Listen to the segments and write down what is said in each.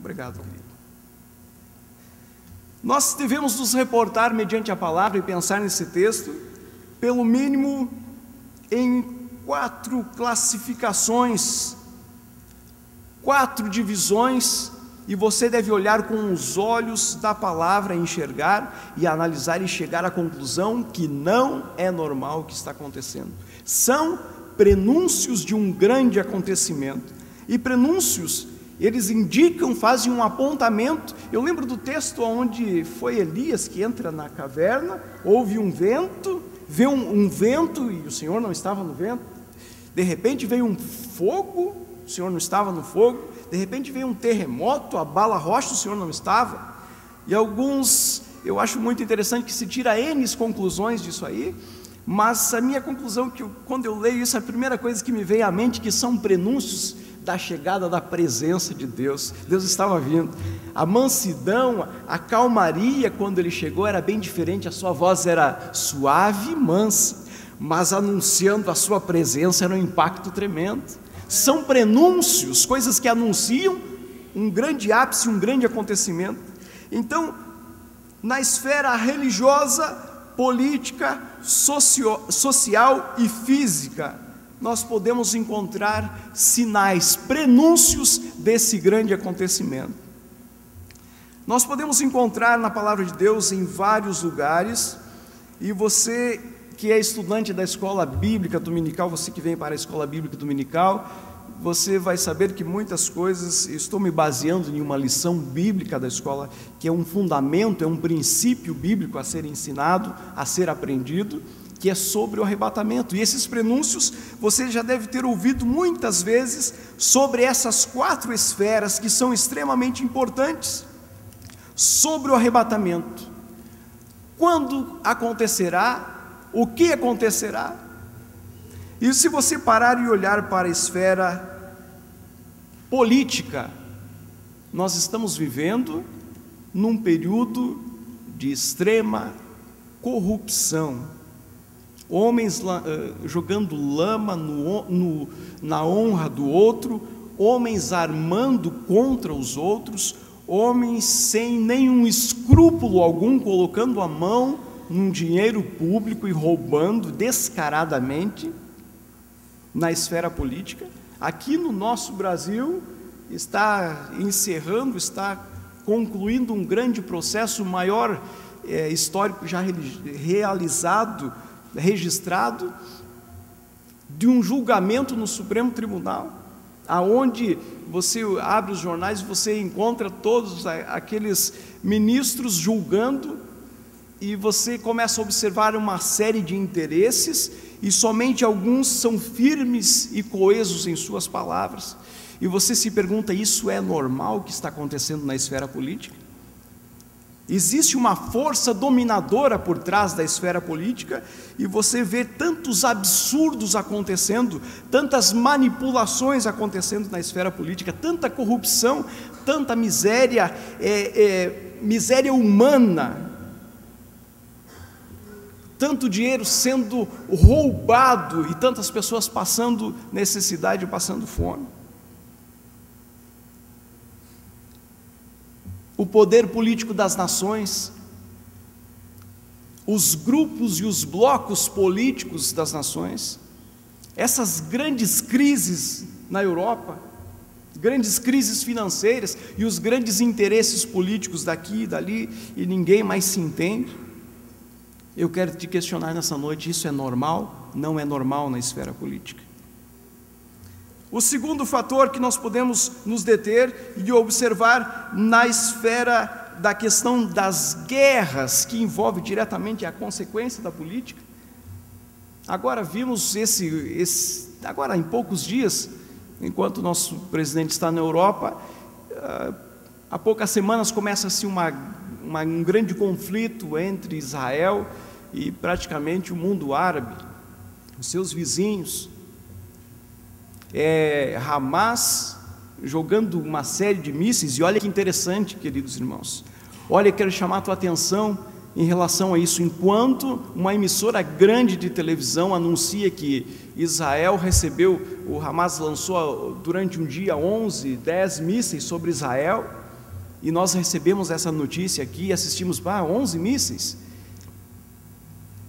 Obrigado, querido. Nós devemos nos reportar mediante a palavra e pensar nesse texto, pelo mínimo em 4 classificações, 4 divisões, e você deve olhar com os olhos da palavra, enxergar e analisar e chegar à conclusão que não é normal o que está acontecendo. São prenúncios de um grande acontecimento, e prenúncios, eles indicam, fazem um apontamento. Eu lembro do texto onde foi Elias que entra na caverna, houve um vento, veio um vento e o Senhor não estava no vento, de repente veio um fogo, o Senhor não estava no fogo, de repente veio um terremoto, abala a rocha, o Senhor não estava. E alguns, eu acho muito interessante que se tira N conclusões disso aí, mas a minha conclusão, quando eu leio isso, a primeira coisa que me veio à mente, que são prenúncios da chegada da presença de Deus. Deus estava vindo. A mansidão, a calmaria, quando ele chegou, era bem diferente. A sua voz era suave e mansa, mas anunciando a sua presença era um impacto tremendo. São prenúncios, coisas que anunciam um grande ápice, um grande acontecimento. Então, na esfera religiosa, política, social e física, nós podemos encontrar sinais, prenúncios desse grande acontecimento. Nós podemos encontrar na palavra de Deus em vários lugares, e você que é estudante da escola bíblica dominical, você que vem para a escola bíblica dominical, você vai saber que muitas coisas, estou me baseando em uma lição bíblica da escola, que é um fundamento, é um princípio bíblico a ser ensinado, a ser aprendido, que é sobre o arrebatamento. E esses prenúncios, você já deve ter ouvido muitas vezes sobre essas 4 esferas que são extremamente importantes, sobre o arrebatamento. Quando acontecerá? O que acontecerá? E se você parar e olhar para a esfera política, nós estamos vivendo num período de extrema corrupção, homens jogando lama na honra do outro, homens armando contra os outros, homens sem nenhum escrúpulo algum, colocando a mão num dinheiro público e roubando descaradamente na esfera política. Aqui no nosso Brasil está encerrando, está concluindo um grande processo, o maior histórico já realizado, registrado, de um julgamento no Supremo Tribunal, aonde você abre os jornais e você encontra todos aqueles ministros julgando, e você começa a observar uma série de interesses, e somente alguns são firmes e coesos em suas palavras, e você se pergunta: isso é normal o que está acontecendo na esfera política? Existe uma força dominadora por trás da esfera política, e você vê tantos absurdos acontecendo, tantas manipulações acontecendo na esfera política, tanta corrupção, tanta miséria, miséria humana, tanto dinheiro sendo roubado e tantas pessoas passando necessidade, passando fome. O poder político das nações, os grupos e os blocos políticos das nações, essas grandes crises na Europa, grandes crises financeiras e os grandes interesses políticos daqui e dali, e ninguém mais se entende. Eu quero te questionar nessa noite: isso é normal? Não é normal na esfera política. O segundo fator que nós podemos nos deter e observar na esfera da questão das guerras, que envolve diretamente a consequência da política. Agora vimos agora em poucos dias, enquanto o nosso presidente está na Europa, há poucas semanas começa-se um grande conflito entre Israel e praticamente o mundo árabe, os seus vizinhos. Hamas jogando uma série de mísseis, e olha que interessante, queridos irmãos, olha, quero chamar a tua atenção em relação a isso. Enquanto uma emissora grande de televisão anuncia que Israel recebeu, o Hamas lançou durante um dia 10 mísseis sobre Israel, e nós recebemos essa notícia aqui, assistimos 11 mísseis.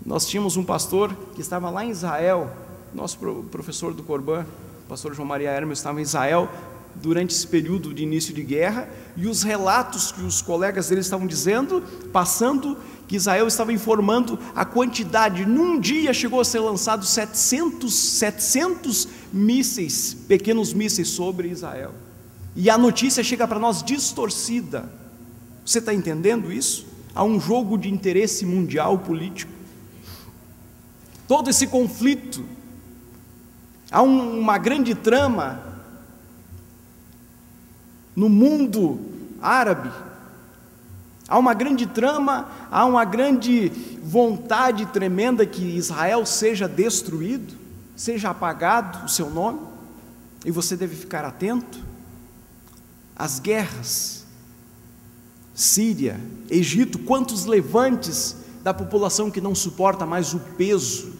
Nós tínhamos um pastor que estava lá em Israel, nosso professor do Corban, o pastor João Maria Hermes, estava em Israel durante esse período de início de guerra, e os relatos que os colegas dele estavam dizendo, passando, que Israel estava informando a quantidade. Num dia chegou a ser lançado 700 mísseis, pequenos mísseis sobre Israel, e a notícia chega para nós distorcida. Você está entendendo isso? Há um jogo de interesse mundial político, todo esse conflito, há uma grande trama no mundo árabe, há uma grande trama, há uma grande vontade tremenda que Israel seja destruído, seja apagado o seu nome, e você deve ficar atento. As guerras, Síria, Egito, quantos levantes da população que não suporta mais o peso,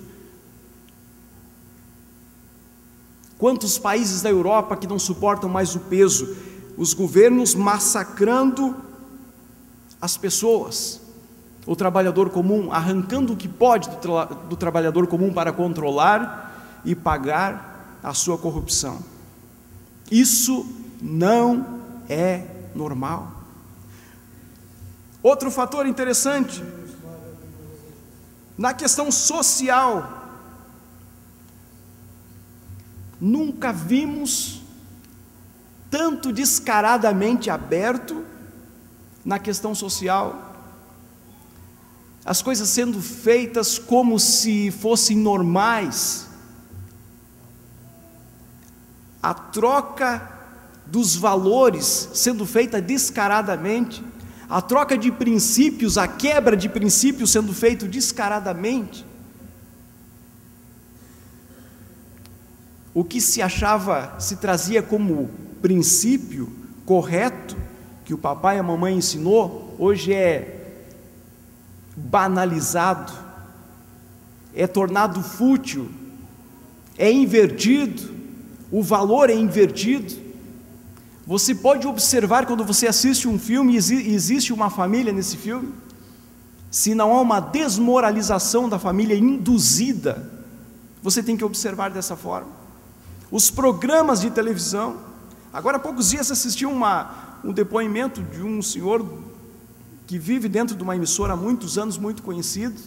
quantos países da Europa que não suportam mais o peso, os governos massacrando as pessoas, o trabalhador comum, arrancando o que pode do trabalhador comum para controlar e pagar a sua corrupção. Isso não é normal. Outro fator interessante, na questão social, nunca vimos tanto descaradamente aberto na questão social, as coisas sendo feitas como se fossem normais, a troca dos valores sendo feita descaradamente, a troca de princípios, a quebra de princípios sendo feito descaradamente. O que se achava, se trazia como princípio correto, que o papai e a mamãe ensinou, hoje é banalizado, é tornado fútil, é invertido, o valor é invertido. Você pode observar quando você assiste um filme e existe uma família nesse filme, se não há uma desmoralização da família induzida, você tem que observar dessa forma. Os programas de televisão, agora há poucos dias assisti um depoimento de um senhor que vive dentro de uma emissora há muitos anos, muito conhecido,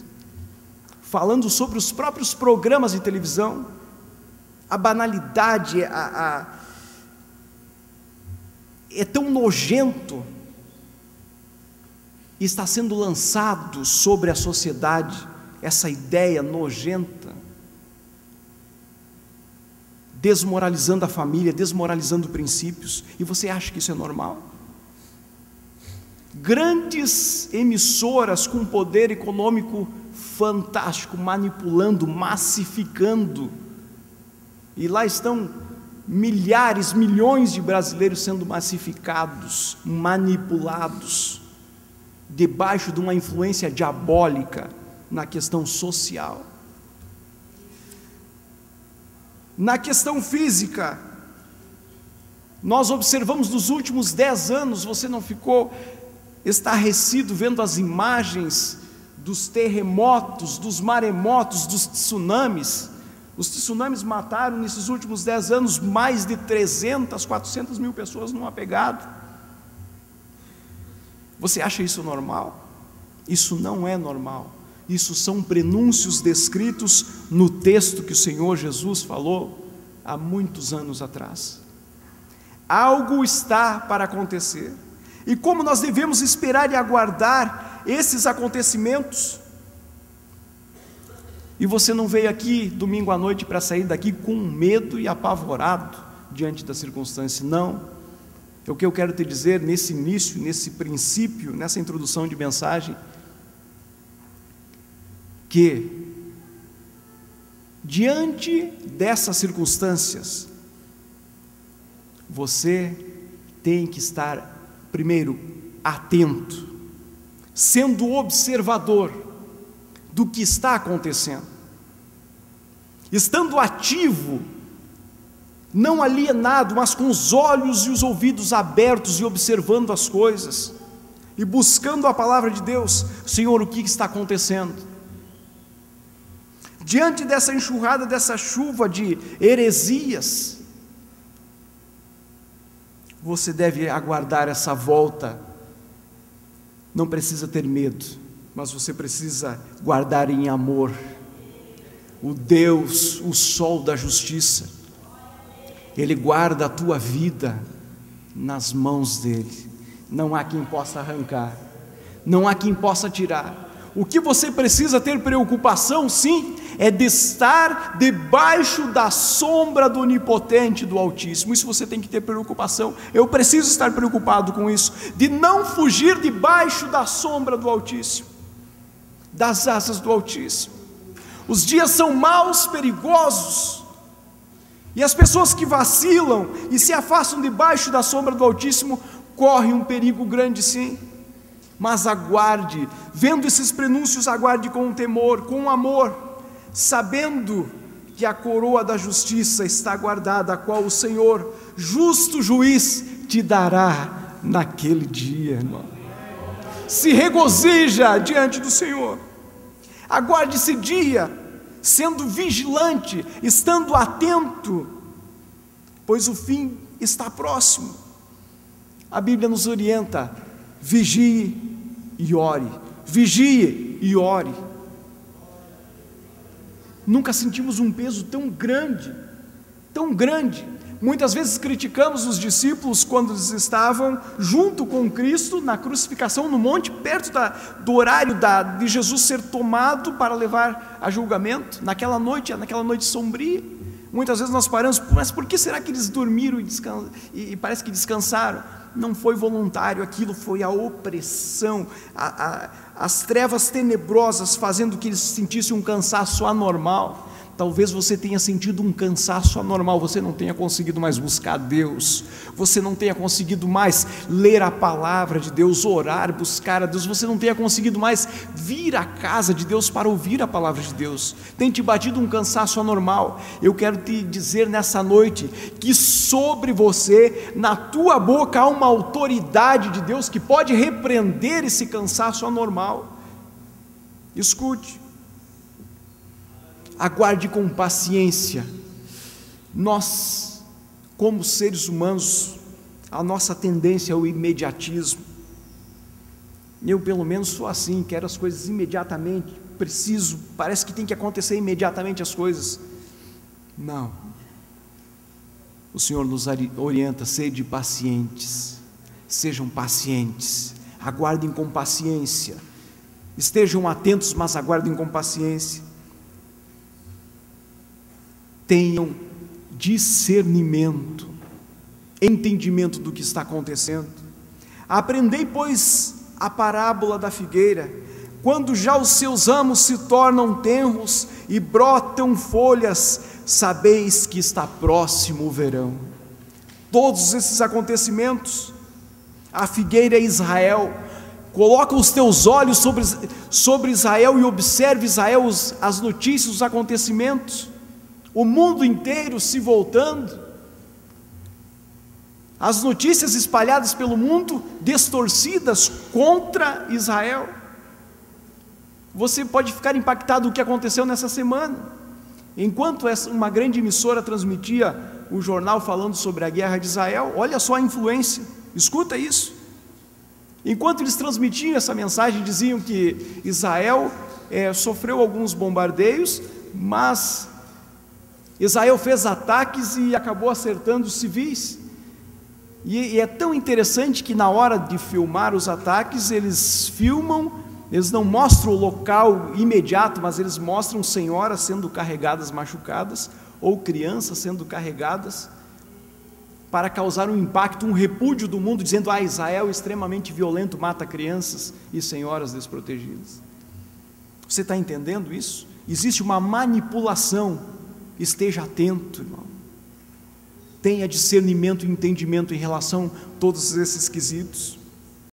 falando sobre os próprios programas de televisão, a banalidade, é tão nojento, e está sendo lançado sobre a sociedade essa ideia nojenta, desmoralizando a família, desmoralizando princípios, e você acha que isso é normal? Grandes emissoras com poder econômico fantástico, manipulando, massificando, e lá estão milhares, milhões de brasileiros sendo massificados, manipulados, debaixo de uma influência diabólica na questão social. Na questão física, nós observamos nos últimos 10 anos, você não ficou estarrecido vendo as imagens dos terremotos, dos maremotos, dos tsunamis? Os tsunamis mataram nesses últimos 10 anos mais de 300, 400 mil pessoas numa pegada. Você acha isso normal? Isso não é normal. Isso são prenúncios descritos no texto que o Senhor Jesus falou há muitos anos atrás. Algo está para acontecer. E como nós devemos esperar e aguardar esses acontecimentos? E você não veio aqui domingo à noite para sair daqui com medo e apavorado diante da circunstância, não. O que eu quero te dizer nesse início, nesse princípio, nessa introdução de mensagem, que diante dessas circunstâncias, você tem que estar, primeiro, atento, sendo observador do que está acontecendo, estando ativo não alienado, mas com os olhos e os ouvidos abertos e observando as coisas, e buscando a palavra de Deus. Senhor, o que está acontecendo? Diante dessa enxurrada, dessa chuva de heresias, você deve aguardar essa volta. Não precisa ter medo, mas você precisa guardar em amor o Deus, o sol da justiça. Ele guarda a tua vida nas mãos dele. Não há quem possa arrancar, não há quem possa tirar. O que você precisa ter preocupação, sim, é de estar debaixo da sombra do Onipotente, do Altíssimo. Isso você tem que ter preocupação. Eu preciso estar preocupado com isso, de não fugir debaixo da sombra do Altíssimo, das asas do Altíssimo. Os dias são maus, perigosos, e as pessoas que vacilam e se afastam debaixo da sombra do Altíssimo correm um perigo grande, sim. Mas aguarde, vendo esses prenúncios, aguarde com temor, com amor, sabendo que a coroa da justiça está guardada, a qual o Senhor, justo juiz, te dará naquele dia, irmão. Se regozija diante do Senhor, aguarde esse dia, sendo vigilante, estando atento, pois o fim está próximo. A Bíblia nos orienta: vigie e ore, vigie e ore. Nunca sentimos um peso tão grande, tão grande. Muitas vezes criticamos os discípulos quando eles estavam junto com Cristo na crucificação no monte, perto do horário de Jesus ser tomado para levar a julgamento, naquela noite sombria. Muitas vezes nós paramos, mas por que será que eles dormiram e parece que descansaram? Não foi voluntário, aquilo foi a opressão, as trevas tenebrosas fazendo que eles sentissem um cansaço anormal. Talvez você tenha sentido um cansaço anormal, você não tenha conseguido mais buscar Deus, você não tenha conseguido mais ler a palavra de Deus, orar, buscar a Deus, você não tenha conseguido mais vir à casa de Deus para ouvir a palavra de Deus, tem te batido um cansaço anormal. Eu quero te dizer nessa noite, que sobre você, na tua boca, há uma autoridade de Deus, que pode repreender esse cansaço anormal. Escute, aguarde com paciência. Nós, como seres humanos, a nossa tendência é o imediatismo. Eu pelo menos sou assim, quero as coisas imediatamente, preciso, parece que tem que acontecer imediatamente as coisas. Não, o Senhor nos orienta: sede pacientes, sejam pacientes, aguardem com paciência, estejam atentos, mas aguardem com paciência. Tenham discernimento, entendimento do que está acontecendo. Aprendei, pois, a parábola da figueira: quando já os seus ramos se tornam tenros e brotam folhas, sabeis que está próximo o verão. Todos esses acontecimentos, a figueira é Israel. Coloca os teus olhos sobre Israel e observe Israel, as notícias, os acontecimentos. O mundo inteiro se voltando, as notícias espalhadas pelo mundo, distorcidas contra Israel. Você pode ficar impactado com o que aconteceu nessa semana. Enquanto uma grande emissora transmitia o jornal falando sobre a guerra de Israel, olha só a influência, escuta isso. Enquanto eles transmitiam essa mensagem, diziam que Israel sofreu alguns bombardeios, mas Israel fez ataques e acabou acertando os civis. E é tão interessante que na hora de filmar os ataques, eles filmam, eles não mostram o local imediato, mas eles mostram senhoras sendo carregadas, machucadas, ou crianças sendo carregadas, para causar um impacto, um repúdio do mundo, dizendo: Israel é extremamente violento, mata crianças e senhoras desprotegidas. Você está entendendo isso? Existe uma manipulação. Esteja atento, irmão. Tenha discernimento e entendimento em relação a todos esses quesitos.